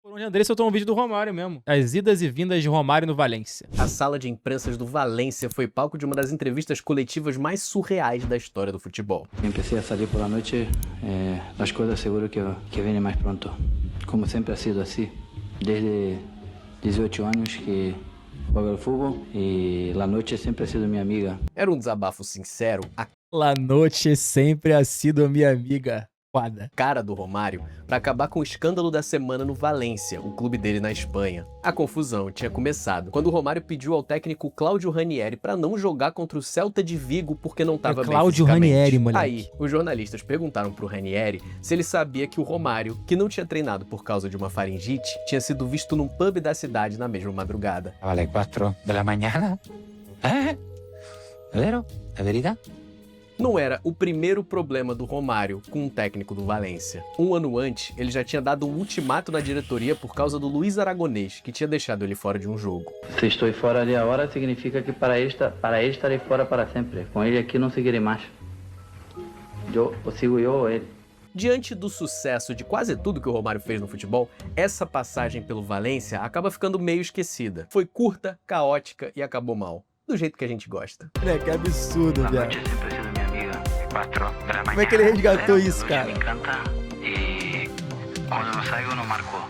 Por onde André soltou um vídeo do Romário mesmo. As idas e vindas de Romário no Valência. A sala de imprensas do Valência foi palco de uma das entrevistas coletivas mais surreais da história do futebol. Empecé a salir por la noche, las cosas seguro que vienen más pronto. Como sempre ha sido así, desde 18 anos que juego al fútbol y la noche siempre ha sido mi amiga. Era um desabafo sincero, a La noche sempre ha sido minha amiga. Foda. cara do Romário para acabar com o escândalo da semana no Valência, o clube dele na Espanha. A confusão tinha começado quando o Romário pediu ao técnico Cláudio Ranieri para não jogar contra o Celta de Vigo porque não estava bem Cláudio fisicamente. Ranieri, moleque. Aí, os jornalistas perguntaram pro Ranieri se ele sabia que o Romário, que não tinha treinado por causa de uma faringite, tinha sido visto num pub da cidade na mesma madrugada. A las 4 de la mañana. ¿Verdad? ¿Es verdad? Não era o primeiro problema do Romário com um técnico do Valência. Um ano antes, ele já tinha dado um ultimato na diretoria por causa do Luiz Aragonês, que tinha deixado ele fora de um jogo. Se estou fora de agora, significa que para ele estarei fora para sempre. Com ele aqui não seguirei mais. Sigo eu ou ele. Diante do sucesso de quase tudo que o Romário fez no futebol, essa passagem pelo Valência acaba ficando meio esquecida. Foi curta, caótica e acabou mal. Do jeito que a gente gosta. Que absurdo, La velho. noche siempre ha sido mi amiga. 4 de la mañana. Como é que ele resgatou La isso, noche cara? me encanta y cuando no salgo no marco.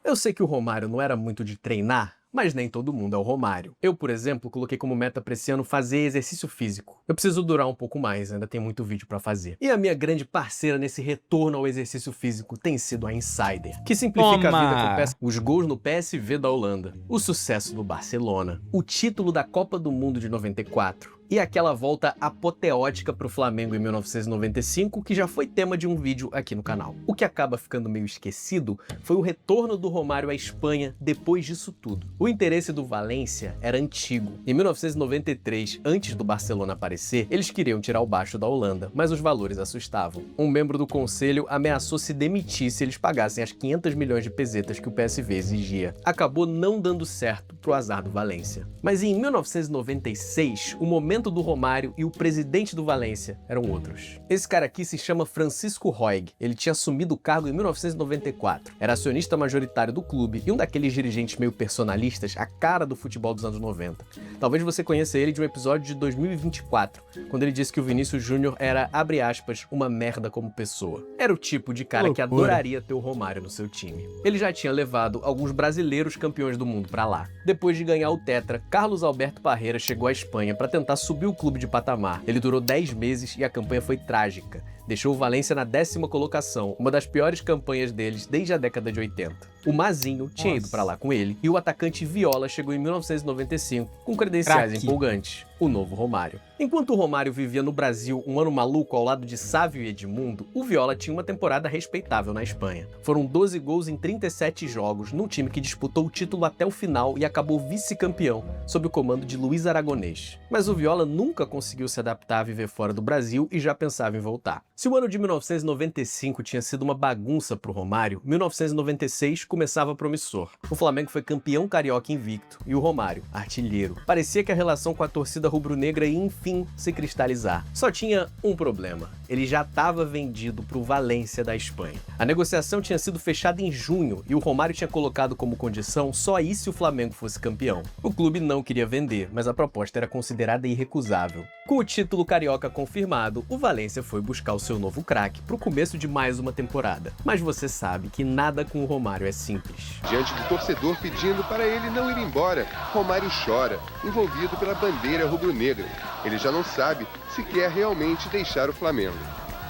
Eu sei que o Romário não era muito de treinar, mas nem todo mundo é o Romário. Eu, por exemplo, coloquei como meta pra esse ano fazer exercício físico. Eu preciso durar um pouco mais, ainda tem muito vídeo pra fazer. E a minha grande parceira nesse retorno ao exercício físico tem sido a Insider, que simplifica Toma! a vida com os gols no PSV da Holanda, o sucesso do Barcelona, o título da Copa do Mundo de 94, e aquela volta apoteótica pro Flamengo em 1995, que já foi tema de um vídeo aqui no canal. O que acaba ficando meio esquecido foi o retorno do Romário à Espanha depois disso tudo. O interesse do Valência era antigo. Em 1993, antes do Barcelona aparecer, eles queriam tirar o Baixo da Holanda, mas os valores assustavam. Um membro do conselho ameaçou se demitir se eles pagassem as 500 milhões de pesetas que o PSV exigia. Acabou não dando certo pro azar do Valência. Mas em 1996, o momento do Romário e o presidente do Valência eram outros. Esse cara aqui se chama Francisco Roig. Ele tinha assumido o cargo em 1994. Era acionista majoritário do clube e um daqueles dirigentes meio personalistas, a cara do futebol dos anos 90. Talvez você conheça ele de um episódio de 2024, quando ele disse que o Vinícius Júnior era, abre aspas, uma merda como pessoa. Era o tipo de cara que adoraria ter o Romário no seu time. Ele já tinha levado alguns brasileiros campeões do mundo pra lá. Depois de ganhar o Tetra, Carlos Alberto Parreira chegou à Espanha para tentar subir o clube de patamar. Ele durou 10 meses e a campanha foi trágica. Deixou o Valência na 10ª colocação, uma das piores campanhas deles desde a década de 80. O Mazinho tinha ido pra lá com ele e o atacante Viola chegou em 1995 com credenciais Craque. empolgantes, o novo Romário. Enquanto o Romário vivia no Brasil um ano maluco ao lado de Sávio e Edmundo, o Viola tinha uma temporada respeitável na Espanha. Foram 12 gols em 37 jogos, num time que disputou o título até o final e acabou vice-campeão, sob o comando de Luiz Aragonês. Mas o Viola nunca conseguiu se adaptar a viver fora do Brasil e já pensava em voltar. Se o ano de 1995 tinha sido uma bagunça pro Romário, 1996 começava promissor. O Flamengo foi campeão carioca invicto e o Romário, artilheiro. Parecia que a relação com a torcida rubro-negra ia enfim se cristalizar. Só tinha um problema. Ele já estava vendido pro Valência da Espanha. A negociação tinha sido fechada em junho e o Romário tinha colocado como condição só ir se o Flamengo fosse campeão. O clube não queria vender, mas a proposta era considerada irrecusável. Com o título carioca confirmado, o Valência foi buscar o seu novo craque pro começo de mais uma temporada. Mas você sabe que nada com o Romário é simples. Diante do torcedor pedindo para ele não ir embora, Romário chora, envolvido pela bandeira rubro-negra. Ele já não sabe se quer realmente deixar o Flamengo.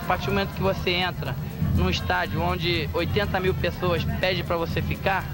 A partir do momento que você entra num estádio onde 80 mil pessoas pedem para você ficar,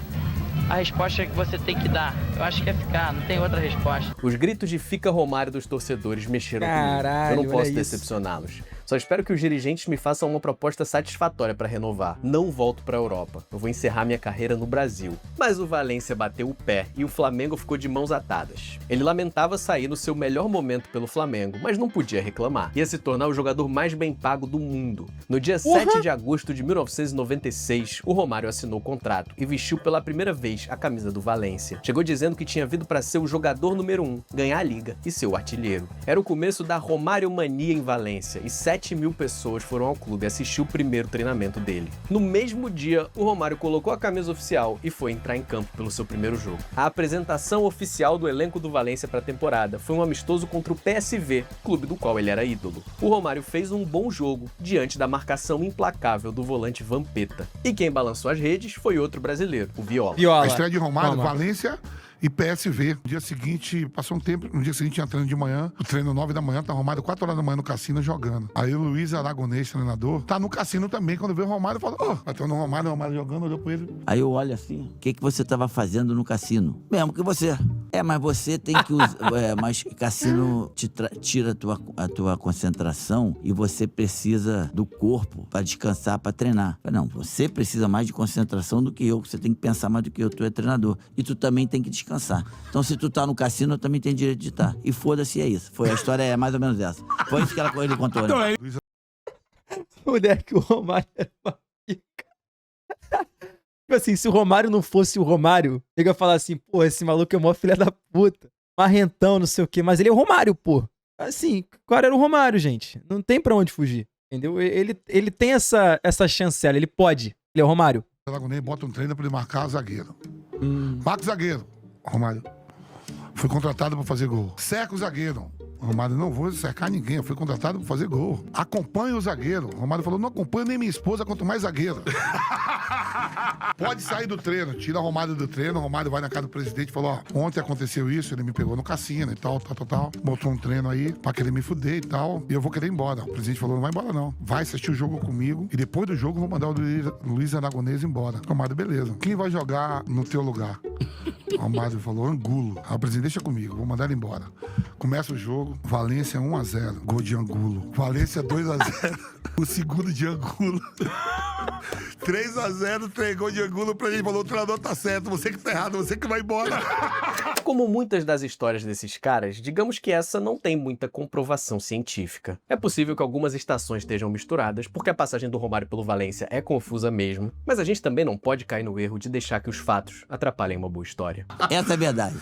a resposta que você tem que dar, eu acho que é ficar, não tem outra resposta. Os gritos de "Fica Romário" dos torcedores mexeram Caralho, comigo. Eu não olha posso isso. decepcioná-los. Só espero que os dirigentes me façam uma proposta satisfatória para renovar. Não volto para a Europa. Eu vou encerrar minha carreira no Brasil. Mas o Valência bateu o pé e o Flamengo ficou de mãos atadas. Ele lamentava sair no seu melhor momento pelo Flamengo, mas não podia reclamar. Ia se tornar o jogador mais bem pago do mundo. No dia 7 de agosto de 1996, o Romário assinou o contrato e vestiu pela primeira vez a camisa do Valência. Chegou dizendo que tinha vindo para ser o jogador número 1, ganhar a liga e ser o artilheiro. Era o começo da Romário mania em Valência e 7 7.000 pessoas foram ao clube assistir o primeiro treinamento dele. No mesmo dia, o Romário colocou a camisa oficial e foi entrar em campo pelo seu primeiro jogo. A apresentação oficial do elenco do Valência para a temporada foi um amistoso contra o PSV, clube do qual ele era ídolo. O Romário fez um bom jogo diante da marcação implacável do volante Vampeta. E quem balançou as redes foi outro brasileiro, o Viola. A estreia de Romário, Valência e PSV. No dia seguinte, passou um tempo, no dia seguinte tinha treino de manhã, o treino 9 da manhã, tá Romário 4 horas da manhã no cassino jogando. Aí o Luiz Aragonês, treinador, tá no cassino também, quando veio o Romário, falou, bateu no Romário jogando, olhou pra ele. Aí eu olho assim, o que você tava fazendo no cassino? Mesmo que você. Mas você tem que usar, mas cassino tira a tua concentração e você precisa do corpo pra descansar, pra treinar. Não, você precisa mais de concentração do que eu, você tem que pensar mais do que eu, tu é treinador. E tu também tem que descansar. Então, se tu tá no cassino, eu também tenho direito de estar. E foda-se, é isso. A história é mais ou menos essa. Foi isso que ele contou, né? Moleque, o Romário era uma pica. Tipo assim, se o Romário não fosse o Romário, ele ia falar assim, pô, esse maluco é o maior filho da puta. Marrentão, não sei o quê. Mas ele é o Romário, pô. Assim, agora era o Romário, gente. Não tem pra onde fugir. Entendeu? Ele tem essa chancela, ele pode. Ele é o Romário. O Aragonês bota um treino pra ele marcar zagueiro. Marca o zagueiro. Romário. Fui contratado pra fazer gol. Cerca o zagueiro. Romário, não vou cercar ninguém, eu fui contratado pra fazer gol. Acompanha o zagueiro. Romário falou, não acompanho nem minha esposa, quanto mais zagueiro. Pode sair do treino, tira o Romário do treino, o Romário vai na casa do presidente e falou, ontem aconteceu isso, ele me pegou no cassino e tal, botou um treino aí pra querer me fuder e tal, e eu vou querer ir embora. O presidente falou, não vai embora não, vai assistir o jogo comigo, e depois do jogo eu vou mandar o Luiz Aragonês embora. Romário, beleza. Quem vai jogar no teu lugar? O Romário falou, Angulo. Aí o presidente, deixa comigo, vou mandar ele embora. Começa o jogo, Valência 1-0, gol de Angulo. Valência 2-0, o segundo de Angulo. 3-0, 3 gols de Angulo pra gente. Falou, o treinador tá certo, você que tá errado, você que vai embora. Como muitas das histórias desses caras, digamos que essa não tem muita comprovação científica. É possível que algumas estações estejam misturadas, porque a passagem do Romário pelo Valência é confusa mesmo, mas a gente também não pode cair no erro de deixar que os fatos atrapalhem uma boa história. Essa é a verdade.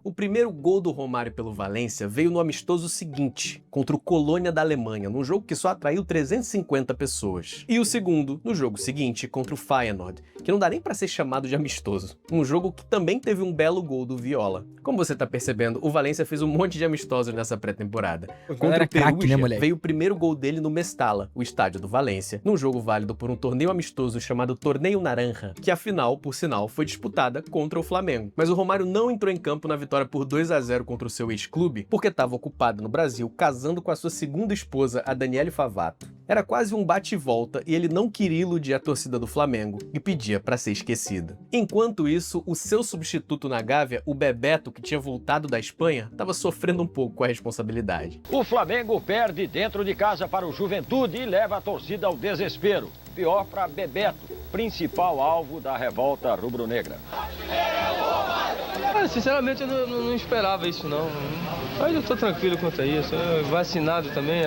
O primeiro gol do Romário pelo Valência veio no amistoso seguinte, contra o Colônia da Alemanha, num jogo que só atraiu 350 pessoas. E o segundo, no jogo seguinte, contra o Feyenoord, que não dá nem pra ser chamado de amistoso. Um jogo que também teve um belo gol do Viola. Como você tá percebendo, o Valência fez um monte de amistosos nessa pré-temporada. Contra o Perugia, veio o primeiro gol dele no Mestalla, o estádio do Valência, num jogo válido por um torneio amistoso chamado Torneio Naranja, que a final, por sinal, foi disputada contra o Flamengo. Mas o Romário não entrou em campo na vitória por 2-0 contra o seu ex-clube, porque estava ocupado no Brasil casando com a sua segunda esposa, a Daniele Favato. Era quase um bate e volta e ele não queria iludir a torcida do Flamengo e pedia para ser esquecida. Enquanto isso, o seu substituto na Gávea, o Bebeto, que tinha voltado da Espanha, estava sofrendo um pouco com a responsabilidade. O Flamengo perde dentro de casa para o Juventude e leva a torcida ao desespero. Pior para Bebeto, principal alvo da revolta rubro-negra. Sinceramente, eu não esperava isso, não. Mas eu tô tranquilo quanto a isso. Vacinado também.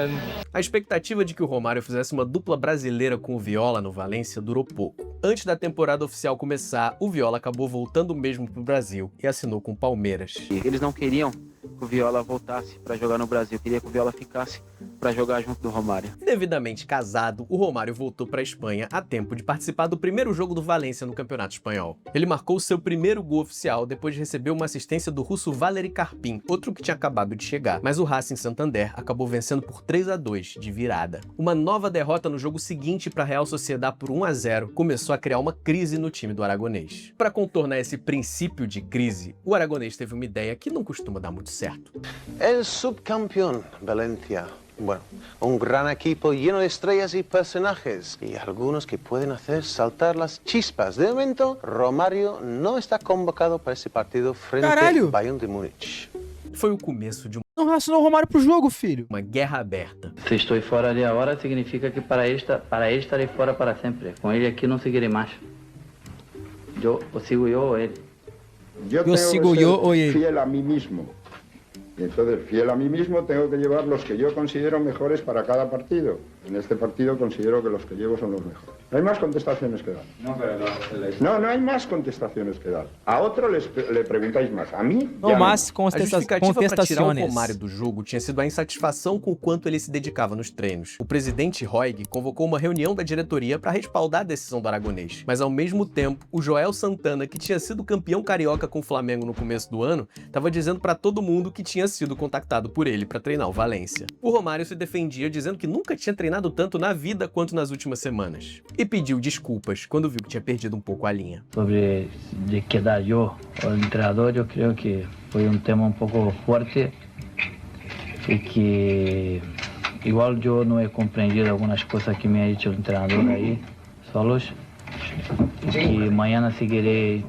A expectativa de que o Romário fizesse uma dupla brasileira com o Viola no Valência durou pouco. Antes da temporada oficial começar, o Viola acabou voltando mesmo pro Brasil e assinou com o Palmeiras. Eles não queriam que o Viola voltasse para jogar no Brasil, queria que o Viola ficasse para jogar junto do Romário. Devidamente casado, o Romário voltou para a Espanha a tempo de participar do primeiro jogo do Valência no Campeonato Espanhol. Ele marcou seu primeiro gol oficial depois de receber uma assistência do russo Valery Karpin, outro que tinha acabado de chegar, mas o Racing Santander acabou vencendo por 3-2 de virada. Uma nova derrota no jogo seguinte para a Real Sociedad por 1-0 começou a criar uma crise no time do aragonês. Para contornar esse princípio de crise, o aragonês teve uma ideia que não costuma dar muito certo. El subcampeón, Valencia. Bueno, un gran equipo lleno de estrellas y personajes, y algunos que pueden hacer saltar las chispas. De momento, Romário no está convocado para esse partido frente ao Bayern de Múnich. Foi o começo de Não racionou o Romário pro jogo, filho. uma guerra aberta. Se estou fora de agora, significa que para ele estarei fora para sempre. Com ele aqui não seguirei mais. Eu sigo eu ou ele. Eu sigo eu ou ele. Fiel a mí mismo. Y entonces, fiel a mí mismo, tengo que llevar los que yo considero mejores para cada partido. En este partido considero que los que llevo son los mejores. No hay más contestaciones que dar. No hay más contestaciones que dar. A otro le preguntáis más. A mí, No más A justificativa para tirar o contestações. Romário do jogo tinha sido a insatisfação com o quanto ele se dedicava nos treinos. O presidente Roig convocou uma reunião da diretoria para respaldar a decisão do aragonês. Mas ao mesmo tempo, o Joel Santana, que tinha sido campeão carioca com o Flamengo no começo do ano, estava dizendo para todo mundo que tinha sido contactado por ele para treinar o Valência. O Romário se defendia dizendo que nunca tinha treinado tanto na vida quanto nas últimas semanas. E pediu desculpas quando viu que tinha perdido um pouco a linha. Sobre de quedar yo o el entrenador, yo creo que fue un tema un poco fuerte y que igual yo no he comprendido algunas cosas que me ha dicho el entrenador ahí solos y que mañana seguiré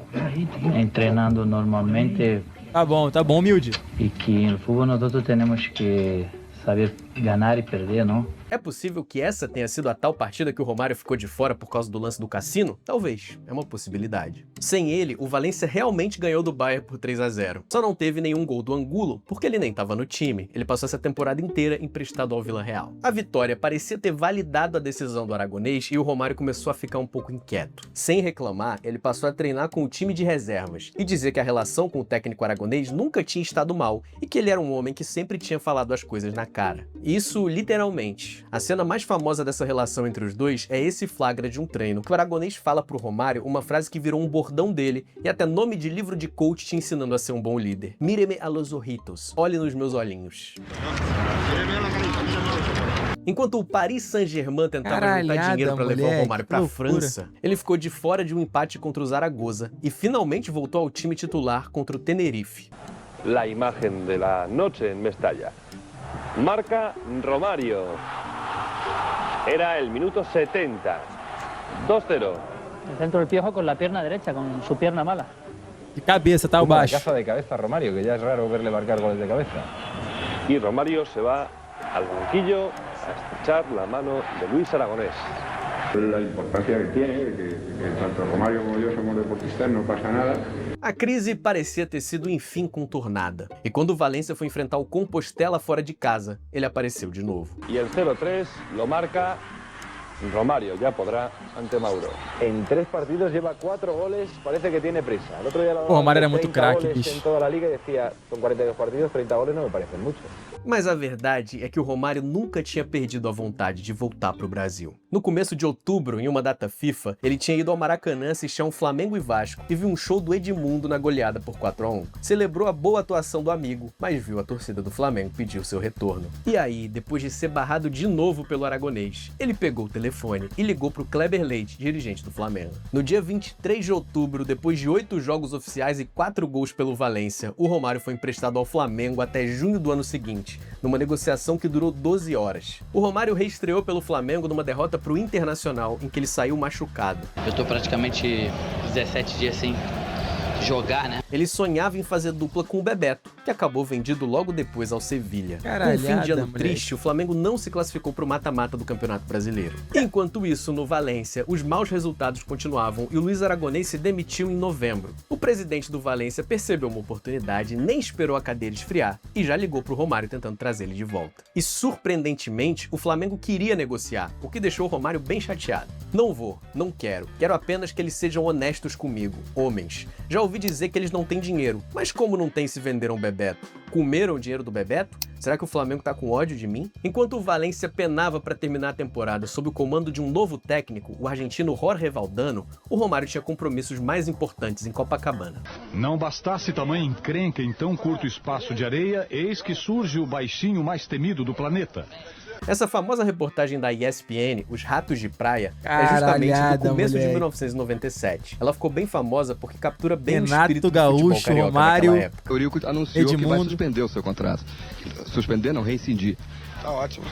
entrenando normalmente. Tá bom, humilde. Y que en el fútbol nosotros tenemos que saber ganar y perder, ¿no? É possível que essa tenha sido a tal partida que o Romário ficou de fora por causa do lance do cassino? Talvez, é uma possibilidade. Sem ele, o Valência realmente ganhou do Bayern por 3-0. Só não teve nenhum gol do Angulo, porque ele nem estava no time. Ele passou essa temporada inteira emprestado ao Vila Real. A vitória parecia ter validado a decisão do aragonês e o Romário começou a ficar um pouco inquieto. Sem reclamar, ele passou a treinar com o time de reservas e dizer que a relação com o técnico aragonês nunca tinha estado mal e que ele era um homem que sempre tinha falado as coisas na cara. Isso literalmente. A cena mais famosa dessa relação entre os dois é esse flagra de um treino, que o aragonês fala pro Romário uma frase que virou um bordão dele e até nome de livro de coach te ensinando a ser um bom líder. Míreme a los ojitos, olhe nos meus olhinhos. Enquanto o Paris Saint-Germain tentava juntar dinheiro para levar o Romário para a França, ele ficou de fora de um empate contra o Zaragoza e finalmente voltou ao time titular contra o Tenerife. La imagen de la noche en Mestalla. Marca Romário. Era el minuto 70. 2-0. El centro del Piojo con la pierna derecha, con su pierna mala. De cabeça, tá abaixo. Caza de cabeza Romário, que ya es raro verle marcar goles de cabeza. Y Romário se va al banquillo a estrechar la mano de Luis Aragonés. La importancia que tiene, que tanto Romário como yo somos deportistas, no pasa nada. A crise parecia ter sido enfim contornada. E quando o Valência foi enfrentar o Compostela fora de casa, ele apareceu de novo. Y el 0-3 lo marca Romário, ya podrá ante Mauro. En 3 partidos lleva 4 goles, parece que tiene prisa. El otro día o Romário era muito craque, bicho. En toda la liga decía, son 42 partidos, 30 goles no me parecen mucho. Mas a verdade é que o Romário nunca tinha perdido a vontade de voltar para o Brasil. No começo de outubro, em uma data FIFA, ele tinha ido ao Maracanã assistir a um Flamengo e Vasco e viu um show do Edmundo na goleada por 4-1. Celebrou a boa atuação do amigo, mas viu a torcida do Flamengo pedir o seu retorno. E aí, depois de ser barrado de novo pelo aragonês, ele pegou o telefone e ligou para o Kleber Leite, dirigente do Flamengo. No dia 23 de outubro, depois de 8 jogos oficiais e 4 gols pelo Valência, o Romário foi emprestado ao Flamengo até junho do ano seguinte, numa negociação que durou 12 horas. O Romário reestreou pelo Flamengo numa derrota pro Internacional, em que ele saiu machucado. Eu tô praticamente 17 dias sem jogar, né? Ele sonhava em fazer dupla com o Bebeto, que acabou vendido logo depois ao Sevilha. Com um fim de ano triste, o Flamengo não se classificou pro mata-mata do Campeonato Brasileiro. Enquanto isso, no Valência, os maus resultados continuavam e o Luis Aragonês se demitiu em novembro. O presidente do Valência percebeu uma oportunidade, nem esperou a cadeira esfriar e já ligou pro Romário tentando trazer ele de volta. E surpreendentemente, o Flamengo queria negociar, o que deixou o Romário bem chateado. Não vou, não quero apenas que eles sejam honestos comigo, homens. Já ouvi dizer que eles não têm dinheiro, mas como não tem se venderam o Bebeto? Comeram o dinheiro do Bebeto? Será que o Flamengo tá com ódio de mim? Enquanto o Valência penava para terminar a temporada sob o comando de um novo técnico, o argentino Jorge Valdano, o Romário tinha compromissos mais importantes em Copacabana. Não bastasse tamanha encrenca em tão curto espaço de areia, eis que surge o baixinho mais temido do planeta. Essa famosa reportagem da ESPN, Os Ratos de Praia, é justamente do começo de 1997. Ela ficou bem famosa porque captura bem o espírito do futebol carioca naquela época. O Eurico anunciou que vai suspender o seu contrato. Suspender não, rescindir. Tá ótimo.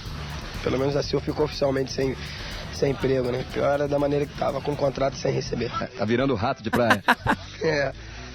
Pelo menos assim eu fico oficialmente sem emprego, né? Pior era da maneira que tava, com o contrato sem receber. Tá virando rato de praia.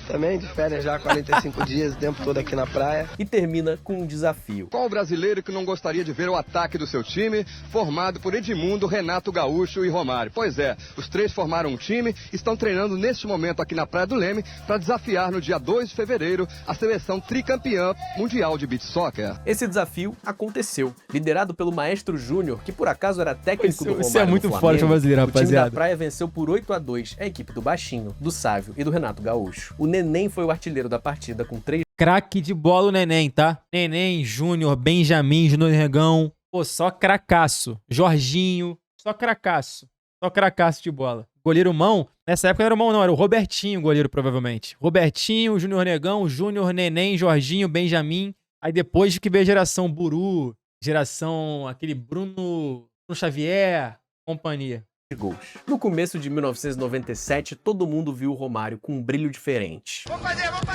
Também de férias já, 45 dias, o tempo todo aqui na praia. E termina com um desafio. Qual brasileiro que não gostaria de ver o ataque do seu time formado por Edmundo, Renato Gaúcho e Romário? Pois é, os três formaram um time, estão treinando neste momento aqui na Praia do Leme para desafiar no dia 2 de fevereiro a seleção tricampeã mundial de beach soccer. Esse desafio aconteceu, liderado pelo Maestro Júnior, que por acaso era técnico do Romário. Isso é muito forte pro brasileiro, rapaziada. O time da Praia venceu por 8-2 a equipe do Baixinho, do Sávio e do Renato Gaúcho. O Neném foi o artilheiro da partida com 3... Craque de bola o Neném, tá? Neném, Júnior, Benjamin, Júnior Negão. Pô, só cracaço. Jorginho, só cracaço. Só cracaço de bola. Goleiro mão, nessa época não era o mão não, era o Robertinho, goleiro provavelmente. Robertinho, Júnior Negão, Júnior, Neném, Jorginho, Benjamin. Aí depois que veio a geração Buru, geração aquele Bruno Xavier, companhia. Gols. No começo de 1997, todo mundo viu o Romário com um brilho diferente. Vamos fazer! Vamos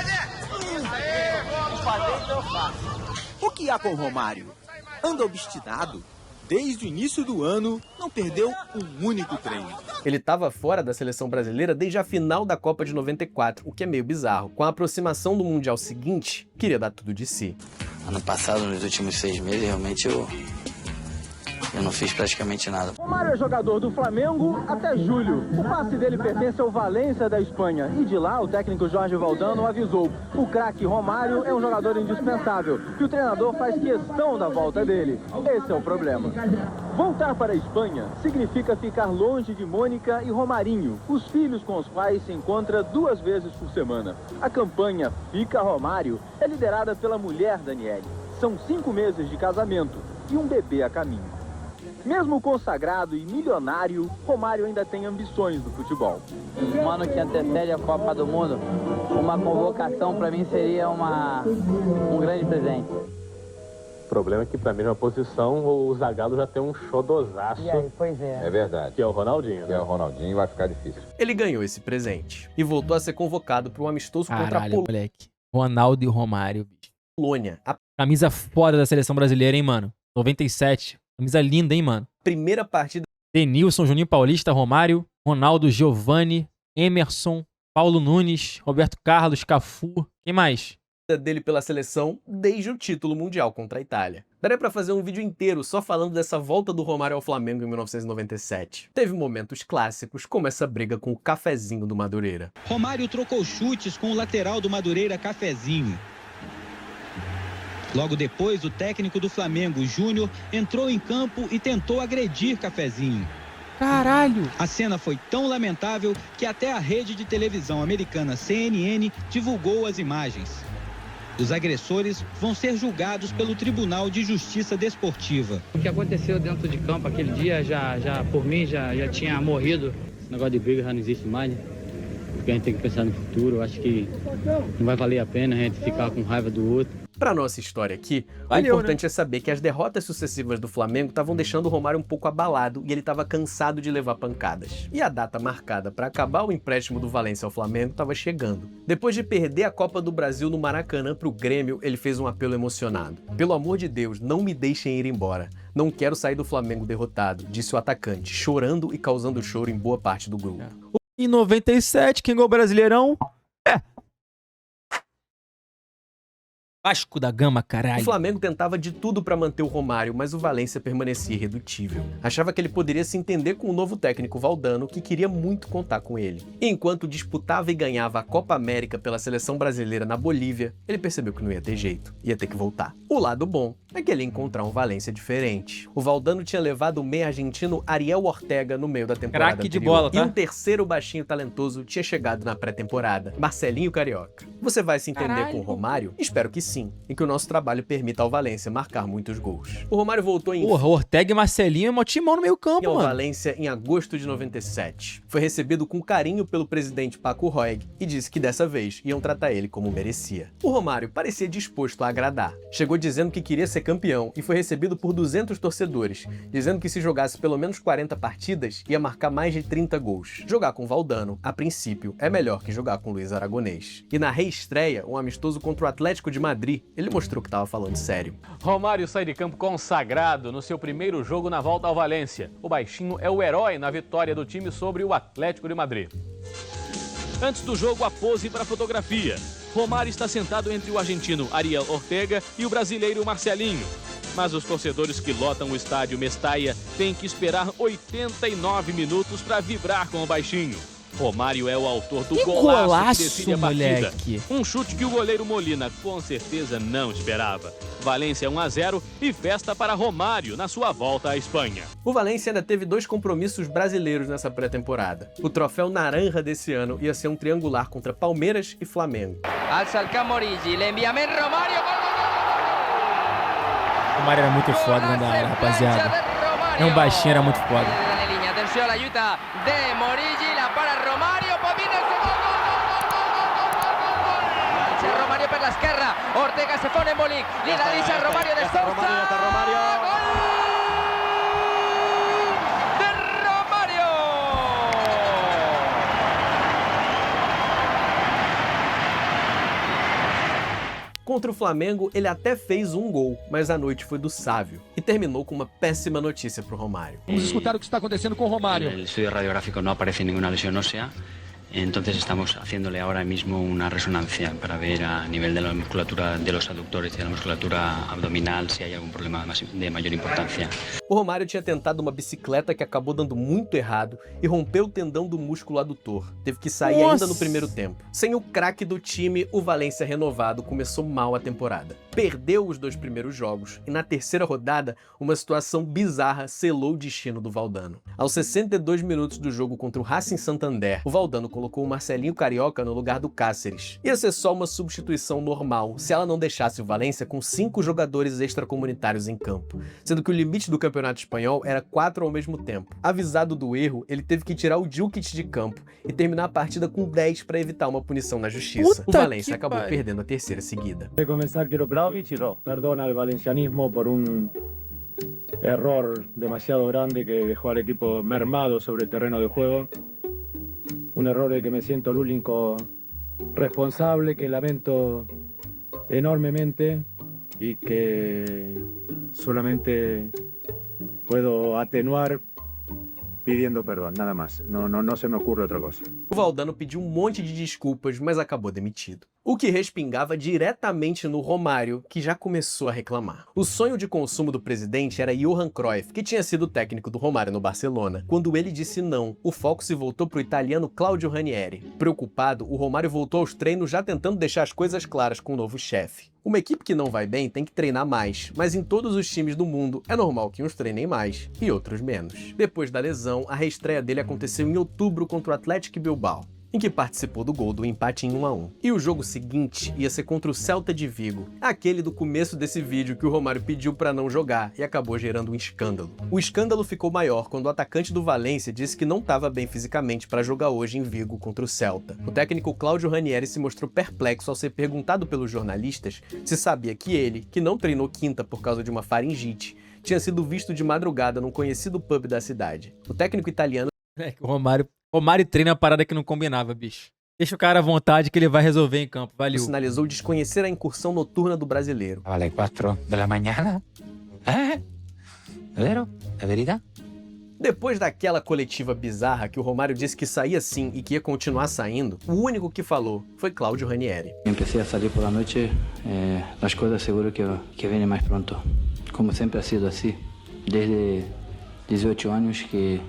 fazer, então eu faço. O que há com o Romário? Anda obstinado. Desde o início do ano, não perdeu um único treino. Ele estava fora da seleção brasileira desde a final da Copa de 94, o que é meio bizarro. Com a aproximação do Mundial seguinte, queria dar tudo de si. Ano passado, nos últimos 6 meses, realmente eu não fiz praticamente nada. Romário é jogador do Flamengo até julho. O passe dele pertence ao Valência da Espanha. E de lá, o técnico Jorge Valdano avisou. O craque Romário é um jogador indispensável. E o treinador faz questão da volta dele. Esse é o problema. Voltar para a Espanha significa ficar longe de Mônica e Romarinho, os filhos com os quais se encontra 2 vezes por semana. A campanha Fica Romário é liderada pela mulher Daniele. São 5 meses de casamento e um bebê a caminho. Mesmo consagrado e milionário, Romário ainda tem ambições do futebol. Um ano que antecede a Copa do Mundo, uma convocação para mim seria um grande presente. O problema é que pra mesma posição o Zagallo já tem um xodosaço. E aí, pois é. É verdade. Que é o Ronaldinho, né? Que é o Ronaldinho, vai ficar difícil. Ele ganhou esse presente e voltou a ser convocado para um amistoso contra a moleque. Ronaldo e Romário, bicho. Polônia. A camisa foda da seleção brasileira, hein, mano? 97. Camisa linda, hein, mano? Primeira partida. Denilson, Juninho Paulista, Romário, Ronaldo, Giovani, Emerson, Paulo Nunes, Roberto Carlos, Cafu. Quem mais? Dele pela seleção desde o título mundial contra a Itália. Daria pra fazer um vídeo inteiro só falando dessa volta do Romário ao Flamengo em 1997. Teve momentos clássicos, como essa briga com o Cafezinho do Madureira. Romário trocou chutes com o lateral do Madureira, Cafezinho. Logo depois, o técnico do Flamengo, Júnior, entrou em campo e tentou agredir Cafezinho. Caralho! A cena foi tão lamentável que até a rede de televisão americana CNN divulgou as imagens. Os agressores vão ser julgados pelo Tribunal de Justiça Desportiva. O que aconteceu dentro de campo aquele dia, por mim, já tinha morrido. Esse negócio de briga já não existe mais, né? Porque a gente tem que pensar no futuro. Eu acho que não vai valer a pena a gente ficar com raiva do outro. Pra nossa história aqui, Valeu, o importante é saber que as derrotas sucessivas do Flamengo estavam deixando o Romário um pouco abalado e ele estava cansado de levar pancadas. E a data marcada para acabar o empréstimo do Valência ao Flamengo estava chegando. Depois de perder a Copa do Brasil no Maracanã pro Grêmio, ele fez um apelo emocionado. "Pelo amor de Deus, não me deixem ir embora. Não quero sair do Flamengo derrotado", disse o atacante, chorando e causando choro em boa parte do grupo. Em 97, quem ganhou o Brasileirão? Vasco da Gama, caralho. O Flamengo tentava de tudo para manter o Romário, mas o Valência permanecia irredutível. Achava que ele poderia se entender com o novo técnico Valdano, que queria muito contar com ele. E enquanto disputava e ganhava a Copa América pela seleção brasileira na Bolívia, ele percebeu que não ia ter jeito, ia ter que voltar. O lado bom é que ele ia encontrar um Valência diferente. O Valdano tinha levado o meia argentino Ariel Ortega no meio da temporada Craque de anterior, bola, tá? E um terceiro baixinho talentoso tinha chegado na pré-temporada, Marcelinho Carioca. Você vai se entender com o Romário? Espero que sim, e que o nosso trabalho permita ao Valência marcar muitos gols. O Romário voltou em... Porra, Ortega e Marcelinho é mó timão no meio campo, ao mano. Valência em agosto de 97. Foi recebido com carinho pelo presidente Paco Roig e disse que dessa vez iam tratar ele como merecia. O Romário parecia disposto a agradar. Chegou dizendo que queria ser campeão e foi recebido por 200 torcedores, dizendo que se jogasse pelo menos 40 partidas, ia marcar mais de 30 gols. Jogar com Valdano, a princípio, é melhor que jogar com Luiz Aragonês. E na reestreia, um amistoso contra o Atlético de Madrid, ele mostrou que estava falando sério. Romário sai de campo consagrado no seu primeiro jogo na volta ao Valência. O baixinho é o herói na vitória do time sobre o Atlético de Madrid. Antes do jogo, a pose para a fotografia. Romário está sentado entre o argentino Ariel Ortega e o brasileiro Marcelinho. Mas os torcedores que lotam o estádio Mestalla têm que esperar 89 minutos para vibrar com o baixinho. Romário é o autor do golaço que decide a partida. Moleque. Um chute que o goleiro Molina com certeza não esperava. Valência 1-0 e festa para Romário na sua volta à Espanha. O Valência ainda teve 2 compromissos brasileiros nessa pré-temporada. O troféu Naranja desse ano ia ser um triangular contra Palmeiras e Flamengo. Alza el Camorigi, le enviamento Romário. O Romário era muito foda dentro da área, rapaziada. É um baixinho, era muito foda. Atención a la ayuda de Morigi, la para Romário, Pobina, gol. Romário per l'esquerra, Ortega se pone en bolic, li deixa Romário de Sousa. Gol de Romário. Contra o Flamengo, ele até fez um gol, mas a noite foi do Sávio e terminou com uma péssima notícia para o Romário. Vamos escutar o que está acontecendo com o Romário. En el estudio radiográfico no aparece ninguna lesión ósea, entonces estamos haciéndole ahora mismo una resonancia para ver a nivel de la musculatura de los aductores y de la musculatura abdominal si hay algún problema de mayor importancia. O Romário tinha tentado uma bicicleta que acabou dando muito errado e rompeu o tendão do músculo adutor. Teve que sair ainda no primeiro tempo. Sem o craque do time, o Valência renovado começou mal a temporada. Perdeu os 2 primeiros jogos e na terceira rodada, uma situação bizarra selou o destino do Valdano. Aos 62 minutos do jogo contra o Racing Santander, o Valdano colocou o Marcelinho Carioca no lugar do Cáceres. Ia ser só uma substituição normal se ela não deixasse o Valência com 5 jogadores extracomunitários em campo, sendo que o limite do campeonato espanhol era 4 ao mesmo tempo. Avisado do erro, ele teve que tirar o Djukic de campo e terminar a partida com 10 para evitar uma punição na justiça. O Valência acabou perdendo a terceira seguida. De comenzar quiero Vlahovic y Ro. Perdona el valencianismo por un error demasiado grande que dejó al equipo mermado sobre el terreno de juego. Un error de que me siento el único responsable, que lamento enormemente y que solamente puedo atenuar pidiendo perdón, nada más. No se me ocurre otra cosa. O Valdano pediu um monte de desculpas, mas acabou demitido. O que respingava diretamente no Romário, que já começou a reclamar. O sonho de consumo do presidente era Johan Cruyff, que tinha sido técnico do Romário no Barcelona. Quando ele disse não, o foco se voltou para o italiano Claudio Ranieri. Preocupado, o Romário voltou aos treinos já tentando deixar as coisas claras com o novo chefe. Uma equipe que não vai bem tem que treinar mais, mas em todos os times do mundo é normal que uns treinem mais e outros menos. Depois da lesão, a reestreia dele aconteceu em outubro contra o Athletic Bilbao, em que participou do gol do empate em 1-1. E o jogo seguinte ia ser contra o Celta de Vigo, aquele do começo desse vídeo que o Romário pediu para não jogar e acabou gerando um escândalo. O escândalo ficou maior quando o atacante do Valência disse que não estava bem fisicamente para jogar hoje em Vigo contra o Celta. O técnico Claudio Ranieri se mostrou perplexo ao ser perguntado pelos jornalistas se sabia que ele, que não treinou quinta por causa de uma faringite, tinha sido visto de madrugada num conhecido pub da cidade. O técnico italiano... O Romário treina a parada que não combinava, bicho. Deixa o cara à vontade que ele vai resolver em campo. Valeu. Sinalizou desconhecer a incursão noturna do brasileiro. Vale, 4 da manhã. Vero? É verdade? Depois daquela coletiva bizarra que o Romário disse que saía sim e que ia continuar saindo, o único que falou foi Claudio Ranieri. Empecé a salir por la noche, las cosas seguro que vienen más pronto. Como siempre ha sido así. Desde 18 años que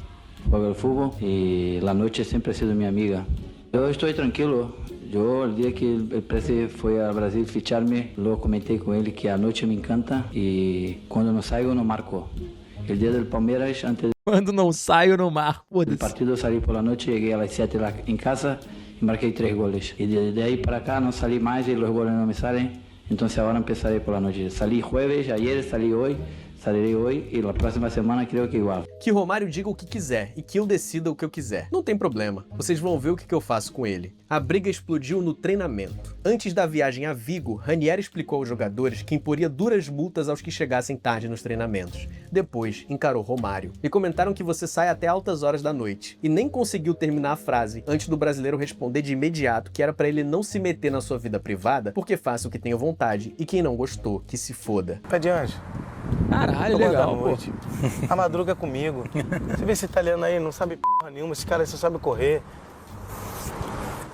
juego al fútbol y la noche siempre ha sido mi amiga. Yo estoy tranquilo. Yo el día que el Presi fue a Brasil ficharme, lo comenté con él que a noche me encanta y cuando no salgo no marco. El día del Palmeiras, antes Quando não saio, não marco. del partido salí por la noche, llegué a las 7 en casa y marqué 3 goles. Y de ahí para acá no salí más y los goles no me salen. Entonces ahora empezaré por la noche. Salí jueves, ayer salí hoy. Sairei hoje e na próxima semana creio que igual. Que Romário diga o que quiser e que eu decida o que eu quiser. Não tem problema. Vocês vão ver o que eu faço com ele. A briga explodiu no treinamento. Antes da viagem a Vigo, Ranieri explicou aos jogadores que imporia duras multas aos que chegassem tarde nos treinamentos. Depois, encarou Romário. E comentaram que você sai até altas horas da noite. E nem conseguiu terminar a frase antes do brasileiro responder de imediato que era pra ele não se meter na sua vida privada, porque faça o que tenha vontade e quem não gostou, que se foda. Pé de anjo. Caralho, legal, pô. A madruga comigo. Você vê esse italiano aí, não sabe porra nenhuma, esse cara só sabe correr.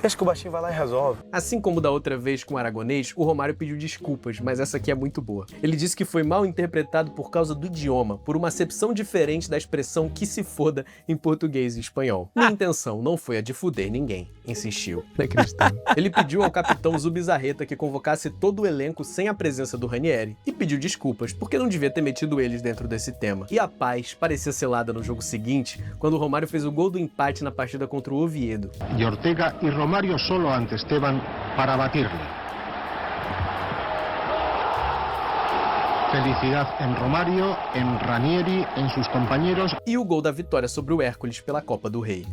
Acho que o baixinho vai lá e resolve. Assim como da outra vez com o Aragonês, o Romário pediu desculpas, mas essa aqui é muito boa. Ele disse que foi mal interpretado por causa do idioma, por uma acepção diferente da expressão que se foda em português e espanhol. Minha intenção não foi a de fuder ninguém, insistiu. Ele pediu ao capitão Zubizarreta que convocasse todo o elenco sem a presença do Ranieri e pediu desculpas, porque não devia ter metido eles dentro desse tema. E a paz parecia selada no jogo seguinte, quando o Romário fez o gol do empate na partida contra o Oviedo. E Ortega e Romário solo ante Esteban para batirle. Felicidade em Romário, em Ranieri, em seus companheiros. E o gol da vitória sobre o Hércules pela Copa do Rei.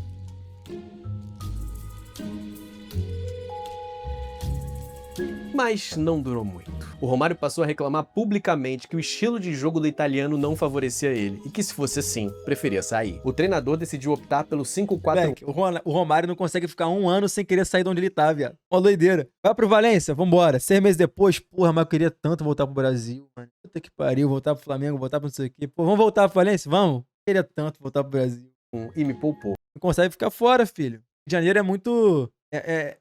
Mas não durou muito. O Romário passou a reclamar publicamente que o estilo de jogo do italiano não favorecia ele, e que se fosse assim, preferia sair. O treinador decidiu optar pelo 5-4... O Romário não consegue ficar um ano sem querer sair de onde ele tá, viado. Uma doideira. Vai pro Valência, vambora. 6 meses depois, porra, mas eu queria tanto voltar pro Brasil, mano. Puta que pariu, voltar pro Flamengo, voltar pro não sei o quê. Pô, vamos voltar pro Valência? Vamos? Eu queria tanto voltar pro Brasil. E me poupou. Não consegue ficar fora, filho. Rio de Janeiro é muito...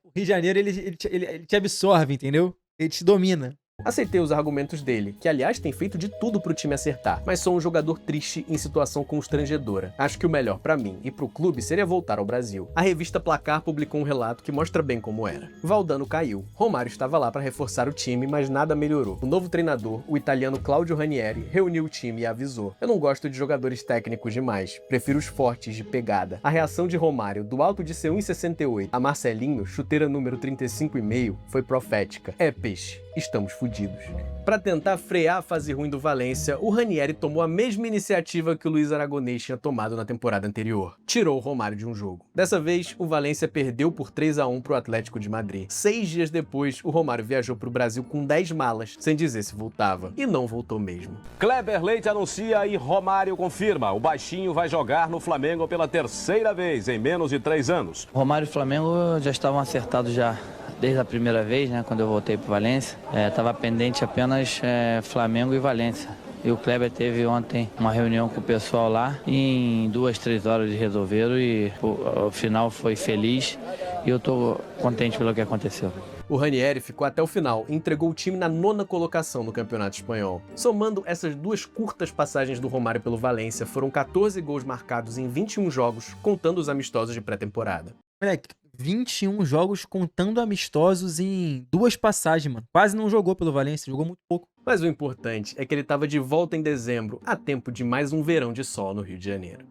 O Rio de Janeiro, ele te absorve, entendeu? Ele te domina. Aceitei os argumentos dele, que aliás tem feito de tudo pro time acertar, mas sou um jogador triste em situação constrangedora. Acho que o melhor pra mim e pro clube seria voltar ao Brasil. A revista Placar publicou um relato que mostra bem como era. Valdano caiu. Romário estava lá para reforçar o time, mas nada melhorou. O novo treinador, o italiano Claudio Ranieri, reuniu o time e avisou: eu não gosto de jogadores técnicos demais, prefiro os fortes de pegada. A reação de Romário, do alto de seu 1,68 a Marcelinho, chuteira número 35,5, foi profética. É peixe. Estamos fudidos. Para tentar frear a fase ruim do Valência, o Ranieri tomou a mesma iniciativa que o Luiz Aragonês tinha tomado na temporada anterior. Tirou o Romário de um jogo. Dessa vez, o Valência perdeu por 3-1 pro Atlético de Madrid. 6 dias depois, o Romário viajou pro Brasil com 10 malas, sem dizer se voltava. E não voltou mesmo. Kleber Leite anuncia e Romário confirma. O baixinho vai jogar no Flamengo pela 3ª vez em menos de 3 anos. Romário e Flamengo já estavam acertados já. Desde a primeira vez, né, quando eu voltei para Valência, estava pendente apenas Flamengo e Valência. E o Kleber teve ontem uma reunião com o pessoal lá e em 2, 3 horas de resolveram e o final foi feliz e eu estou contente pelo que aconteceu. O Ranieri ficou até o final e entregou o time na 9ª colocação no Campeonato Espanhol. Somando essas 2 curtas passagens do Romário pelo Valência, foram 14 gols marcados em 21 jogos, contando os amistosos de pré-temporada. Moleque, 21 jogos contando amistosos em 2 passagens, mano. Quase não jogou pelo Valência, jogou muito pouco. Mas o importante é que ele estava de volta em dezembro, a tempo de mais um verão de sol no Rio de Janeiro.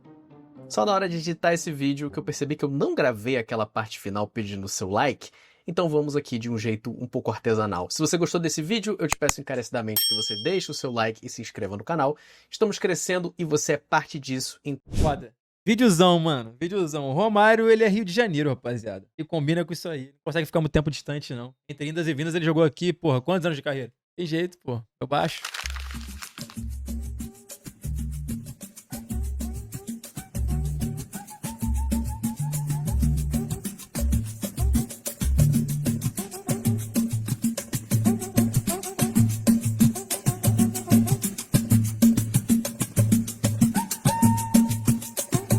Só na hora de editar esse vídeo que eu percebi que eu não gravei aquela parte final pedindo o seu like, então vamos aqui de um jeito um pouco artesanal. Se você gostou desse vídeo, eu te peço encarecidamente que você deixe o seu like e se inscreva no canal. Estamos crescendo e você é parte disso. Foda. Videozão, mano. Videozão. O Romário, ele é Rio de Janeiro, rapaziada. E combina com isso aí. Não consegue ficar muito tempo distante, não. Entre indas e vindas, ele jogou aqui, porra, quantos anos de carreira? Tem jeito, porra. Eu baixo.